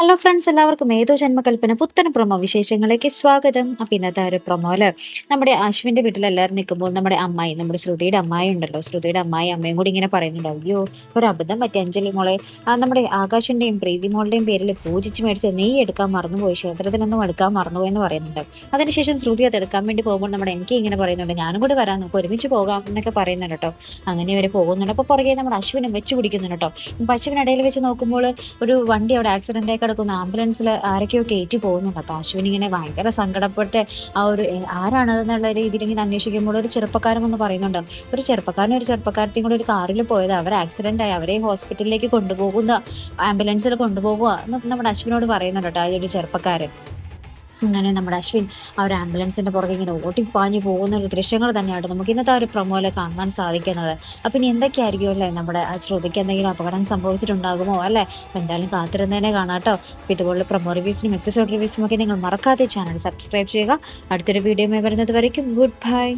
Hello friends, എല്ലാവർക്കും ഏതോ ജന്മകൽപ്പന പുത്തൻ പ്രൊമോ വിശേഷങ്ങളിലേക്ക് സ്വാഗതം. അപ്പൊ ഇന്നത്തെ ഒരു പ്രൊമോയില് നമ്മുടെ അശ്വിന്റെ വീട്ടിൽ എല്ലാവരും നിൽക്കുമ്പോൾ നമ്മുടെ അമ്മായി, നമ്മുടെ ശ്രുതിയുടെ അമ്മായി ഉണ്ടല്ലോ, ശ്രുതിയുടെ അമ്മായി അമ്മയും കൂടി ഇങ്ങനെ പറയുന്നുണ്ട്, അയ്യോ ഒരു അബദ്ധം പറ്റി അഞ്ജലി മോളെ, നമ്മുടെ ആകാശിന്റെയും പ്രീതി മോളുടെയും പേരിൽ പൂജിച്ച് മേടിച്ച് നെയ്യ് എടുക്കാൻ മറന്നുപോയി, ക്ഷേത്രത്തിനൊന്നും എടുക്കാൻ മറന്നുപോയി എന്ന് പറയുന്നുണ്ട്. അതിനുശേഷം ശ്രുതി അത് എടുക്കാൻ വേണ്ടി പോകുമ്പോൾ നമ്മുടെ എനിക്ക് ഇങ്ങനെ പറയുന്നുണ്ട്, ഞാനും കൂടി വരാൻ നോക്കും, ഒരുമിച്ച് പോകാം എന്നൊക്കെ പറയുന്നുണ്ട് കേട്ടോ. അങ്ങനെ ഇവര് പോകുന്നുണ്ട്. അപ്പൊ പുറകെ നമ്മുടെ അശ്വിനെ വെച്ച് പിടിക്കുന്നുണ്ട് കേട്ടോ. പശുവിനിടയിൽ വെച്ച് നോക്കുമ്പോൾ ഒരു വണ്ടി അവിടെ ആക്സിഡന്റ് ആയി കിടക്കുന്ന ആംബുലൻസിൽ ആരൊക്കെയോ കയറ്റി പോകുന്നുണ്ട്. അപ്പൊ അശ്വിൻ ഇങ്ങനെ ഭയങ്കര സങ്കടപ്പെട്ട് ആ ഒരു ആരാണെന്നുള്ള രീതിയിൽ ഇങ്ങനെ അന്വേഷിക്കുമ്പോൾ ഒരു ചെറുപ്പക്കാരൻ എന്ന് പറയുന്നുണ്ട്, ഒരു ചെറുപ്പക്കാരനും ഒരു ചെറുപ്പക്കാരത്തെയും കൂടെ ഒരു കാറിൽ പോയത്, അവർ ആക്സിഡന്റ് ആയി, അവരെ ഹോസ്പിറ്റലിലേക്ക് കൊണ്ടുപോകുന്ന ആംബുലൻസിൽ കൊണ്ടുപോകുക എന്ന് നമ്മുടെ അശ്വിനോട് പറയുന്നുണ്ട് കേട്ടോ, ആ ഒരു ചെറുപ്പക്കാരൻ. അങ്ങനെ നമ്മുടെ അശ്വിൻ ആ ഒരു ആംബുലൻസിന്റെ പുറകെ ഇങ്ങനെ ഓട്ടിപ്പാഞ്ഞു പോകുന്ന ഒരു ദൃശ്യങ്ങൾ തന്നെയാണ് നമുക്ക് ഇന്നത്തെ ആ ഒരു പ്രൊമോയില് കാണാൻ സാധിക്കുന്നത്. അപ്പൊ ഇനി എന്തൊക്കെയായിരിക്കും അല്ലേ, നമ്മുടെ ആ ശ്രുതിക്ക് എന്തെങ്കിലും അപകടം സംഭവിച്ചിട്ടുണ്ടാകുമോ അല്ലെ? എന്തായാലും കാത്തിരുന്നതിനെ കാണാട്ടോ. അപ്പൊ ഇതുപോലുള്ള പ്രൊമോ റിവ്യൂസിനും എപ്പിസോഡ് റിവ്യൂസിനും ഒക്കെ നിങ്ങൾ മറക്കാതെ ചാനൽ സബ്സ്ക്രൈബ് ചെയ്യുക. അടുത്തൊരു വീഡിയോ വരുന്നത് വരയ്ക്കും ഗുഡ് ബൈ.